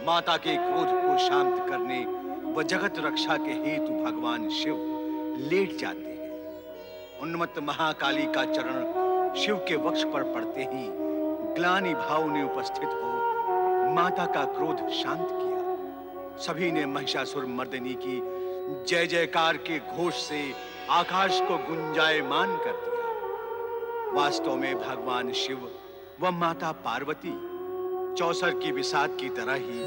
माता के क्रोध को शांत करने व जगत रक्षा के हेतु भगवान शिव लेट जाते हैं। उन्मत्त महाकाली का चरण शिव के वक्ष पर पड़ते ही ग्लानि भाव ने उपस्थित हो माता का क्रोध शांत किया। सभी ने महिषासुर मर्दिनी की जय जयकार के घोष से आकाश को गुंजायमान कर दिया। वास्तव में भगवान शिव व माता पार्वती चौसर की बिसात की तरह ही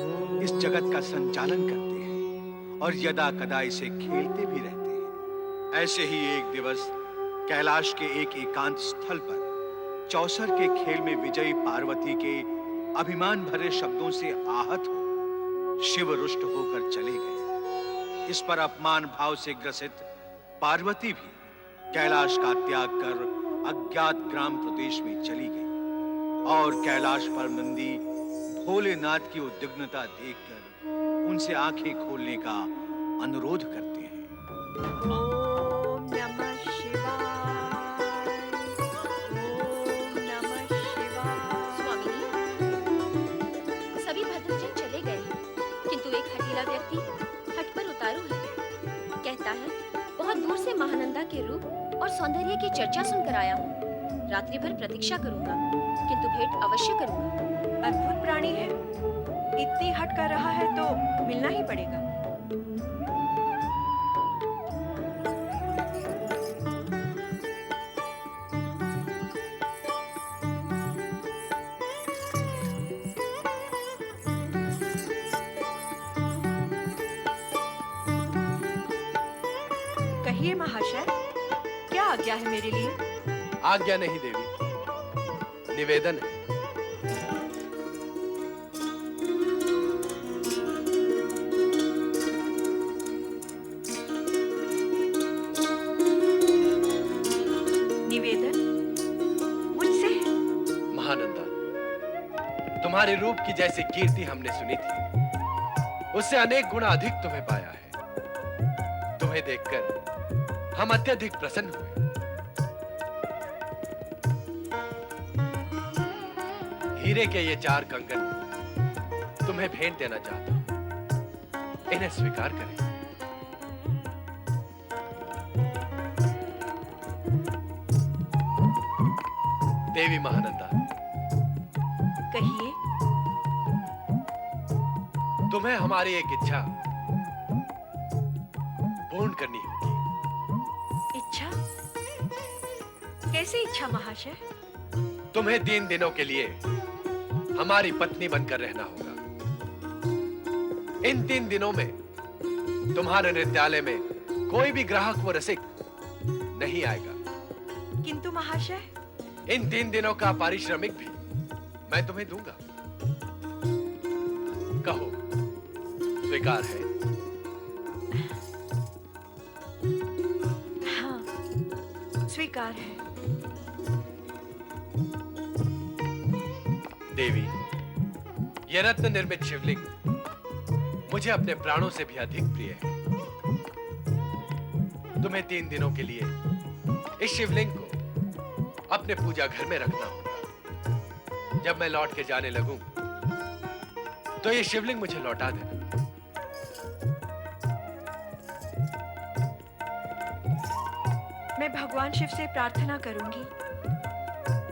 इस जगत का संचालन करते हैं और यदा कदा इसे खेलते भी रहते हैं। ऐसे ही एक दिवस कैलाश के एक एकांत स्थल पर चौसर के खेल में विजयी पार्वती के अभिमान भरे शब्दों से आहत हो शिव रुष्ट होकर चले गए। इस पर अपमान भाव से ग्रसित पार्वती भी कैलाश का त्याग कर अज्ञात ग्राम प्रदेश में चली गई और कैलाश पर नंदी भोलेनाथ की उद्विग्नता देखकर उनसे आंखें खोलने का अनुरोध करते हैं। ओम नमः शिवाय। ओम नमः शिवाय। स्वामिनी, सभी भद्रजन चले गए, किंतु एक हठीला व्यक्ति हट पर उतारू है। कहता है बहुत दूर से महानंदा के रूप और सौंदर्य की चर्चा सुनकर आया हूँ। रात्रि भर प्रतीक्षा करूंगा, किंतु भेंट अवश्य करूंगा। अद्भुत प्राणी है, इतनी हट कर रहा है तो मिलना ही पड़ेगा। कहिए महाशय, क्या आज्ञा है मेरे लिए? आज्ञा नहीं देवी, निवेदन है। निवेदन मुझसे? महानंदा, तुम्हारे रूप की जैसी कीर्ति हमने सुनी थी, उससे अनेक गुना अधिक तुम्हें पाया है। तुम्हें देखकर हम अत्यधिक प्रसन्न हुए। हीरे के ये 4 कंगन तुम्हें भेंट देना चाहता हूं, इन्हें स्वीकार करें। देवी महानंदा, कहिए। तुम्हें हमारी एक इच्छा पूर्ण करनी होगी। इच्छा? कैसी इच्छा महाशय? तुम्हें 3 दिनों के लिए हमारी पत्नी बनकर रहना होगा। इन 3 दिनों में तुम्हारे नृत्यालय में कोई भी ग्राहक व रसिक नहीं आएगा। किंतु महाशय, इन 3 दिनों का पारिश्रमिक भी मैं तुम्हें दूंगा। कहो, स्वीकार है? हाँ, स्वीकार है। देवी, यह रत्न निर्मित शिवलिंग मुझे अपने प्राणों से भी अधिक प्रिय है। तुम्हें 3 दिनों के लिए इस शिवलिंग को अपने पूजा घर में रखना होगा। जब मैं लौट के जाने लगूं, तो ये शिवलिंग मुझे लौटा देना। मैं भगवान शिव से प्रार्थना करूंगी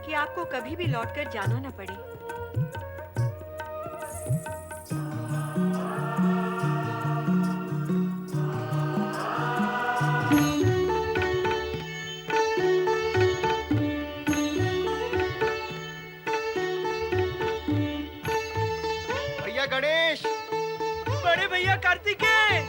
कि आपको कभी भी लौटकर जाना न पड़े। भैया गणेश, बड़े भैया कार्तिकेय,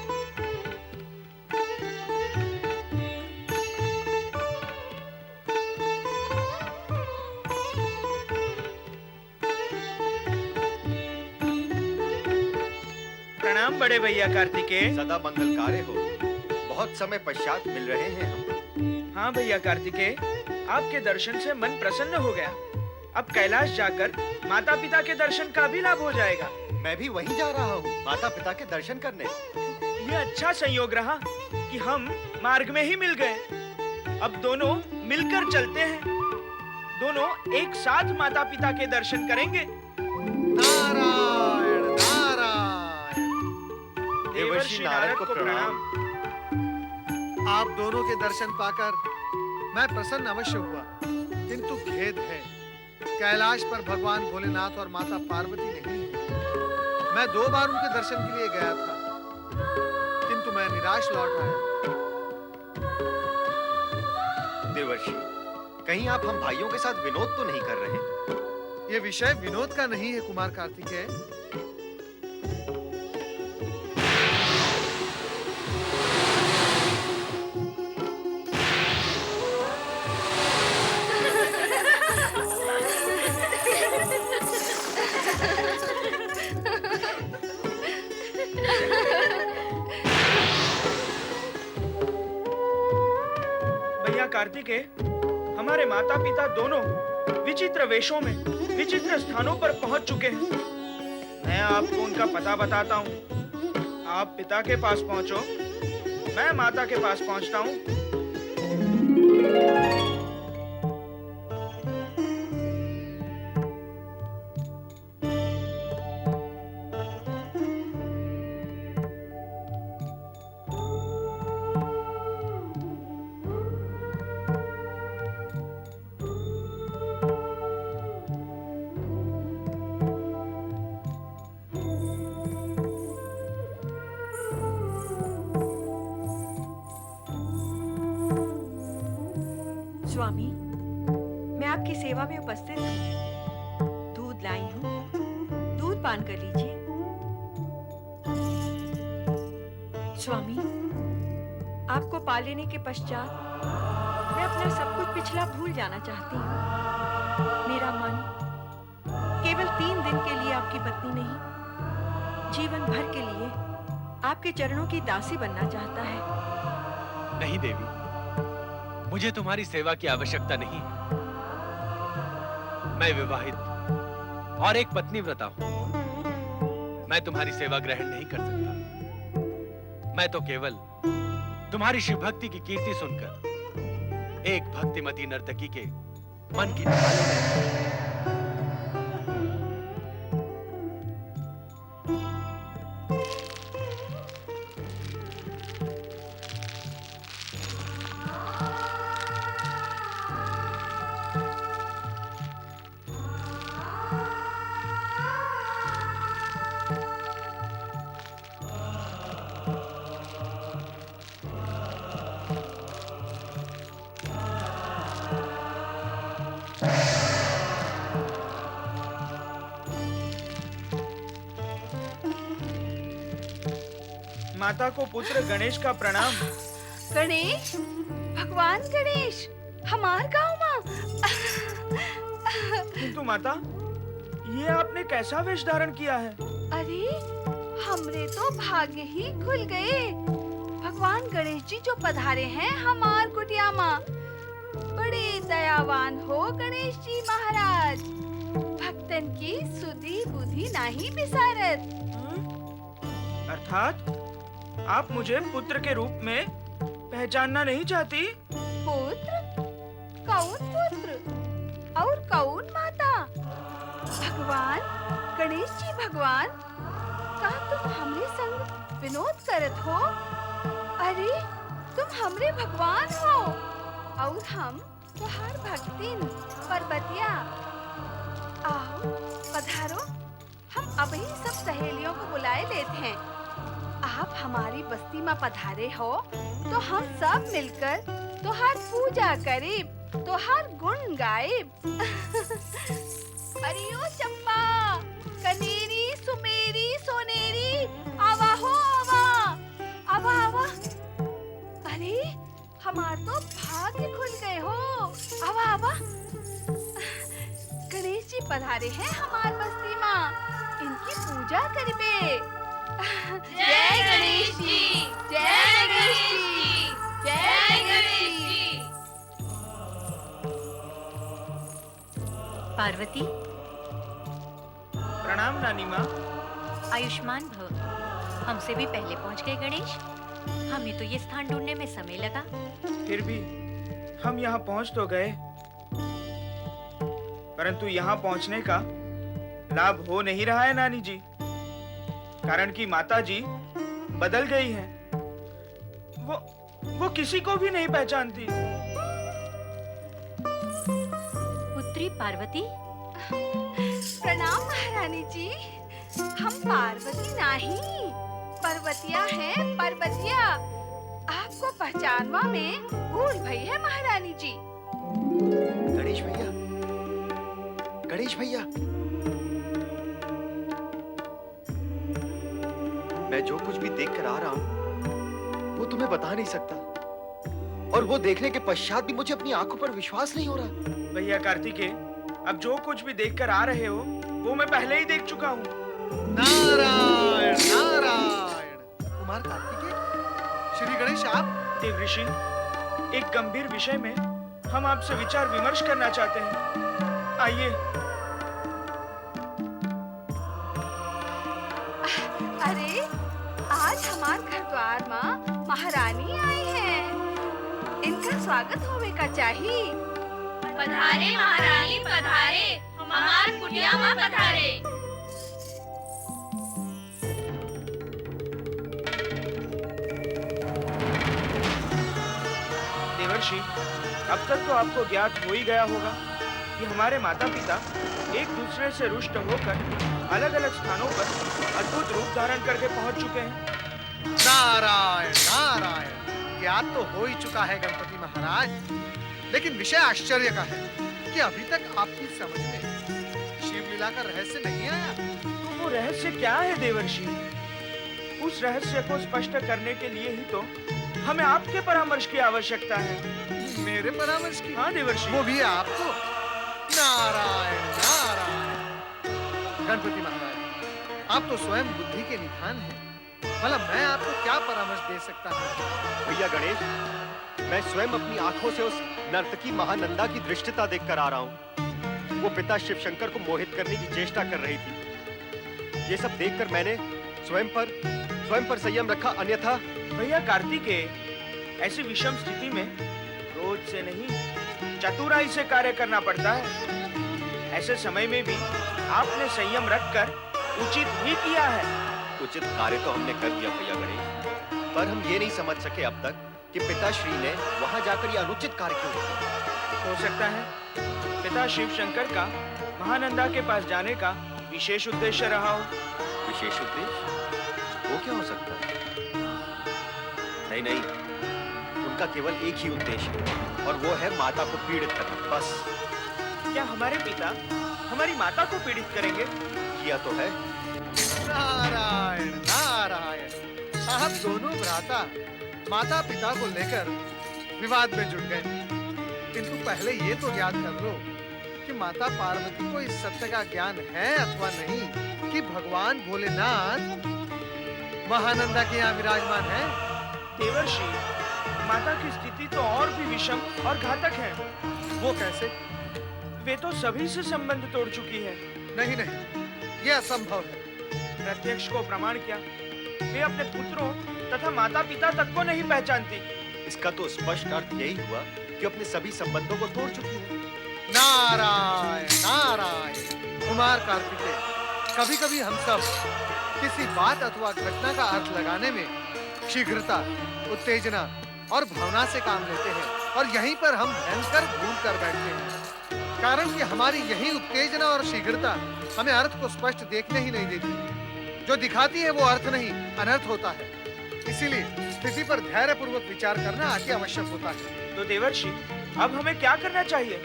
प्रणाम बड़े भैया कार्तिकेय। सदा मंगलकार्य हो। बहुत समय पश्चात मिल रहे हैं हम। हाँ भैया कार्तिकेय, आपके दर्शन से मन प्रसन्न हो गया। अब कैलाश जाकर माता पिता के दर्शन का भी लाभ हो जाएगा। मैं भी वहीं जा रहा हूँ, माता पिता के दर्शन करने। ये अच्छा संयोग रहा कि हम मार्ग में ही मिल गए। अब दोनों मिलकर चलते हैं। दोनों एक साथ माता पिता के दर्शन करेंगे। नारायण नारायण। देवर्षि नारद को प्रणाम। आप दोनों के दर्शन पाकर मैं प्रसन्न अवश्य हुआ, किंतु खेद है कैलाश पर भगवान भोलेनाथ और माता पार्वती नहीं है। मैं 2 बार उनके दर्शन के लिए गया था, किंतु मैं निराश लौट आया। देवर्षि, कहीं आप हम भाइयों के साथ विनोद तो नहीं कर रहे? ये विषय विनोद का नहीं है कुमार कार्तिकेय। भैया कार्तिकेय, हमारे माता पिता दोनों विचित्र वेशों में विचित्र स्थानों पर पहुंच चुके हैं। मैं आपको उनका पता बताता हूँ। आप पिता के पास पहुंचो, मैं माता के पास पहुंचता हूँ। स्वामी, मैं आपकी सेवा में उपस्थित हूँ। दूध लाई हूँ, दूध पान कर लीजिए। स्वामी, आपको पा लेने के पश्चात मैं अपना सब कुछ पिछला भूल जाना चाहती हूँ। मेरा मन केवल 3 दिन के लिए आपकी पत्नी नहीं, जीवन भर के लिए आपके चरणों की दासी बनना चाहता है। नहीं देवी, मुझे तुम्हारी सेवा की आवश्यकता नहीं है। मैं विवाहित और एक पत्नीव्रता हूं। मैं तुम्हारी सेवा ग्रहण नहीं कर सकता। मैं तो केवल तुम्हारी शिव भक्ति की कीर्ति सुनकर एक भक्तिमती नर्तकी के मन की माता को पुत्र गणेश का प्रणाम। गणेश, भगवान गणेश, हमार गाँव माँ। किंतु माता, ये आपने कैसा वेश धारण किया है? अरे, हमरे तो भाग्य ही खुल गए। भगवान गणेश जी जो पधारे हैं हमार कुटिया माँ। बड़े दयावान हो गणेश जी महाराज। भक्तन की सुधि बुद्धि नहीं बिसारत। अर्थात आप मुझे पुत्र के रूप में पहचानना नहीं चाहती? पुत्र? कौन पुत्र और कौन माता? भगवान गणेश जी भगवान, का तुम हमरे संग विनोद करत हो? अरे, तुम हमरे भगवान हो और हम तुम्हार भक्तिन पर्वतिया। आओ पधारो, हम अभी सब सहेलियों को बुलाए लेते हैं। आप हमारी बस्ती में पधारे हो तो हम सब मिलकर तोहार पूजा करीब, तोहार गुण गाइब। अरे ओ चंपा, कनेरी, सुमेरी, सोनेरी, आवा हो आवा, आवा आवा। अरे, हमार तो भाग्य खुल गए हो। आवा आवा। गणेश जी पधारे हैं हमार बस्ती में, इनकी पूजा करिबे। जय गणेश जी, जय गणेश जी, जय गणेश जी। पार्वती, प्रणाम नानी माँ। आयुष्मान भव। हमसे भी पहले पहुंच गए गणेश। हमें तो ये स्थान ढूंढने में समय लगा। फिर भी हम यहाँ पहुँच तो गए, परंतु यहाँ पहुँचने का लाभ हो नहीं रहा है नानी जी। कारण कि माता जी बदल गई हैं। वो किसी को भी नहीं पहचानती। पुत्री पार्वती, प्रणाम महारानी जी। हम पार्वती नहीं, पर्वतिया हैं, पर्वतिया। आपको पहचानवा में भूल भई है महारानी जी। गणेश भैया, गणेश भैया, मैं जो कुछ भी देख कर आ रहा हूँ वो तुम्हें बता नहीं सकता, और वो देखने के पश्चात भी मुझे अपनी आंखों पर विश्वास नहीं हो रहा। भैया कार्तिकेय, अब जो कुछ भी देखकर आ रहे हो वो मैं पहले ही देख चुका हूँ। नारायण नारायण। कुमार कार्तिकेय, श्री गणेश आप? देवऋषि, एक गंभीर विषय में हम आपसे विचार विमर्श करना चाहते हैं। आइए। अरे आज हमार घर द्वार माँ महारानी आई हैं। इनका स्वागत होवे का चाहिए। पधारे महारानी पधारे, हमार कुटिया माँ पधारे। देवर्षि, अब तक तो आपको ज्ञात हो ही गया होगा कि हमारे माता पिता एक दूसरे से रुष्ट होकर अलग अलग स्थानों पर अद्भुत रूप धारण करके पहुंच चुके हैं। नारायण नारायण। ज्ञात तो हो ही चुका है गणपति महाराज, लेकिन विषय आश्चर्य का है कि अभी तक आपकी समझ में शिव लीला का रहस्य नहीं आया। तो वो रहस्य क्या है देवर्षि? उस रहस्य को स्पष्ट करने के लिए ही तो हमें आपके परामर्श की आवश्यकता है। मेरे परामर्श की? हाँ देवर्षि। वो भी आपको? नारायण नारायण। गणपति महाराज, आप तो स्वयं बुद्धि के निधान हैं। भला मैं आपको क्या परामर्श दे सकता हूँ? भैया गणेश, मैं स्वयं अपनी आंखों से उस नर्तकी महानंदा की दृष्टता देखकर आ रहा हूँ। वो पिता शिव शंकर को मोहित करने की चेष्टा कर रही थी। ये सब देखकर मैंने स्वयं पर संयम रखा, अन्यथा। भैया कार्तिकेय, ऐसी विषम स्थिति में क्रोध से नहीं, चतुराई से कार्य करना पड़ता है। ऐसे समय में भी आपने संयम रखकर उचित ही किया है। उचित कार्य तो हमने कर दिया भैया गणेश, पर हम ये नहीं समझ सके अब तक कि पिताश्री ने वहां जाकर ये अनुचित कार्य क्यों किया। हो सकता है पिता शिव शंकर का महानंदा के पास जाने का विशेष उद्देश्य रहा हो। विशेष उद्देश्य? वो क्या हो सकता है? नहीं, उनका केवल एक ही उद्देश्य है, और वो है माता को पीड़ित करना, बस। क्या हमारे पिता हमारी माता को पीड़ित करेंगे? किया तो है। नारायण नारायण। आप दोनों भ्राता माता पिता को लेकर विवाद में जुट गए, किंतु पहले ये तो याद कर लो कि माता पार्वती को इस सत्य का ज्ञान है अथवा नहीं कि भगवान भोलेनाथ महानंदा के यहाँ विराजमान है। देवर्षि, माता की स्थिति तो और भी विषम और घातक है। वो कैसे? वे तो सभी से संबंध तोड़ चुकी है। नहीं, ये असंभव है। प्रत्यक्ष को प्रमाण क्या, वे अपने पुत्रों तथा माता पिता तक को नहीं पहचानती। इसका तो स्पष्ट अर्थ यही हुआ कि अपने सभी संबंधों को तोड़ चुकी है। नारायण नारायण। कुमार कार्तिकेय, कभी कभी हम सब किसी बात अथवा घटना का अर्थ लगाने में शीघ्रता, उत्तेजना और भावना से काम लेते हैं, और यहीं पर हम भयंकर भूल कर बैठते हैं। कारण कि हमारी यही उत्तेजना और शीघ्रता हमें अर्थ को स्पष्ट देखने ही नहीं देती। जो दिखाती है वो अर्थ नहीं, अनर्थ होता है। इसीलिए स्थिति पर धैर्य पूर्वक विचार करना अति आवश्यक होता है। तो देवर्षि, अब हमें क्या करना चाहिए?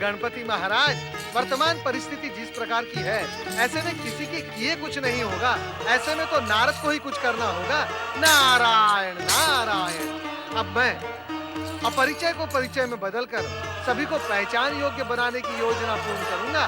गणपति महाराज, वर्तमान परिस्थिति जिस प्रकार की है, ऐसे में किसी के किए कुछ नहीं होगा। ऐसे में तो नारद को ही कुछ करना होगा। नारायण नारायण। अब मैं अपरिचय को परिचय में बदलकर सभी को पहचान योग्य बनाने की योजना पूर्ण करूंगा।